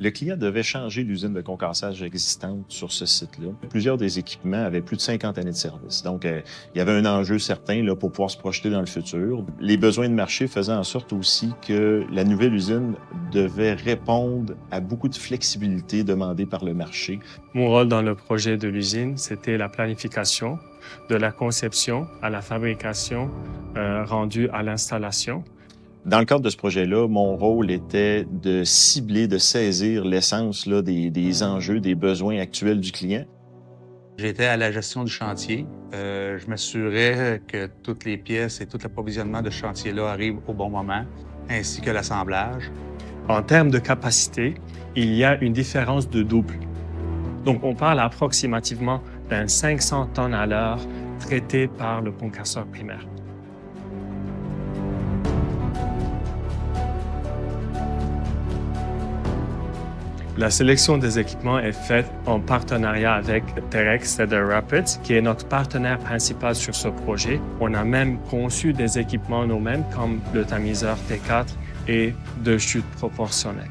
Le client devait changer l'usine de concassage existante sur ce site-là. Plusieurs des équipements avaient plus de 50 années de service. Donc, il y avait un enjeu certain là, pour pouvoir se projeter dans le futur. Les besoins de marché faisaient en sorte aussi que la nouvelle usine devait répondre à beaucoup de flexibilité demandée par le marché. Mon rôle dans le projet de l'usine, c'était la planification, de la conception à la fabrication rendue à l'installation. Dans le cadre de ce projet-là, mon rôle était de cibler, de saisir l'essence là, des enjeux, des besoins actuels du client. J'étais à la gestion du chantier. Je m'assurais que toutes les pièces et tout l'approvisionnement de ce chantier-là arrivent au bon moment, ainsi que l'assemblage. En termes de capacité, il y a une différence de double. Donc, on parle approximativement d'un 500 tonnes à l'heure traité par le concasseur primaire. La sélection des équipements est faite en partenariat avec Terex Cedar Rapids, qui est notre partenaire principal sur ce projet. On a même conçu des équipements nous-mêmes, comme le tamiseur T4 et de chute proportionnelle.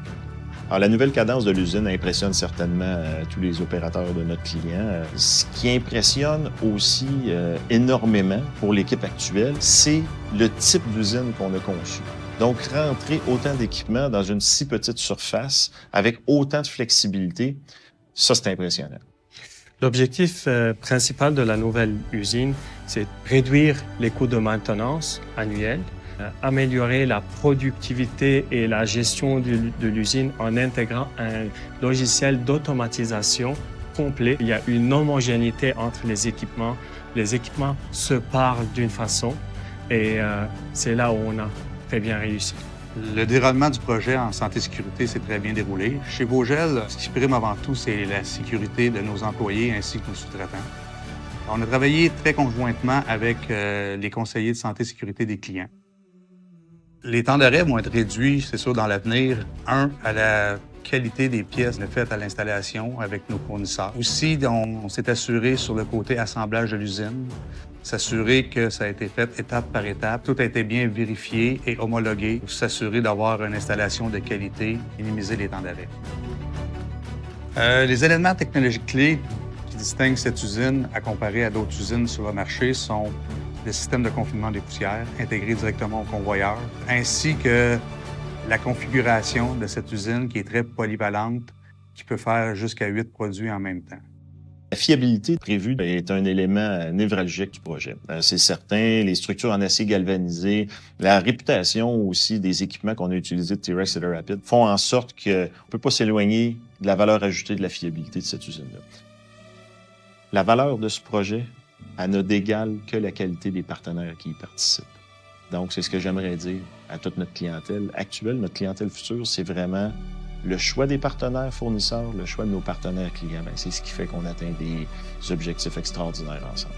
Alors, la nouvelle cadence de l'usine impressionne certainement tous les opérateurs de notre client. Ce qui impressionne aussi énormément pour l'équipe actuelle, c'est le type d'usine qu'on a conçu. Donc, rentrer autant d'équipements dans une si petite surface avec autant de flexibilité, ça, c'est impressionnant. L'objectif principal de la nouvelle usine, c'est réduire les coûts de maintenance annuels, améliorer la productivité et la gestion de l'usine en intégrant un logiciel d'automatisation complet. Il y a une homogénéité entre les équipements. Les équipements se parlent d'une façon et c'est là où on a très bien réussi. Le déroulement du projet en santé-sécurité s'est très bien déroulé. Chez Vogel, ce qui prime avant tout, c'est la sécurité de nos employés ainsi que nos sous-traitants. On a travaillé très conjointement avec les conseillers de santé-sécurité des clients. Les temps d'arrêt vont être réduits, c'est sûr, dans l'avenir. À la qualité des pièces faites à l'installation avec nos fournisseurs. Aussi, on s'est assuré sur le côté assemblage de l'usine, s'assurer que ça a été fait étape par étape. Tout a été bien vérifié et homologué pour s'assurer d'avoir une installation de qualité, minimiser les temps d'arrêt. Les éléments technologiques clés qui distinguent cette usine à comparer à d'autres usines sur le marché sont le système de confinement des poussières intégré directement au convoyeur, ainsi que la configuration de cette usine qui est très polyvalente, qui peut faire jusqu'à 8 produits en même temps. La fiabilité prévue est un élément névralgique du projet. C'est certain, les structures en acier galvanisé, la réputation aussi des équipements qu'on a utilisés de T-Rex Cedar Rapids font en sorte qu'on ne peut pas s'éloigner de la valeur ajoutée de la fiabilité de cette usine-là. La valeur de ce projet, elle n'a d'égal que la qualité des partenaires qui y participent. Donc, c'est ce que j'aimerais dire à toute notre clientèle actuelle, notre clientèle future, c'est vraiment le choix des partenaires fournisseurs, le choix de nos partenaires clients. C'est ce qui fait qu'on atteint des objectifs extraordinaires ensemble.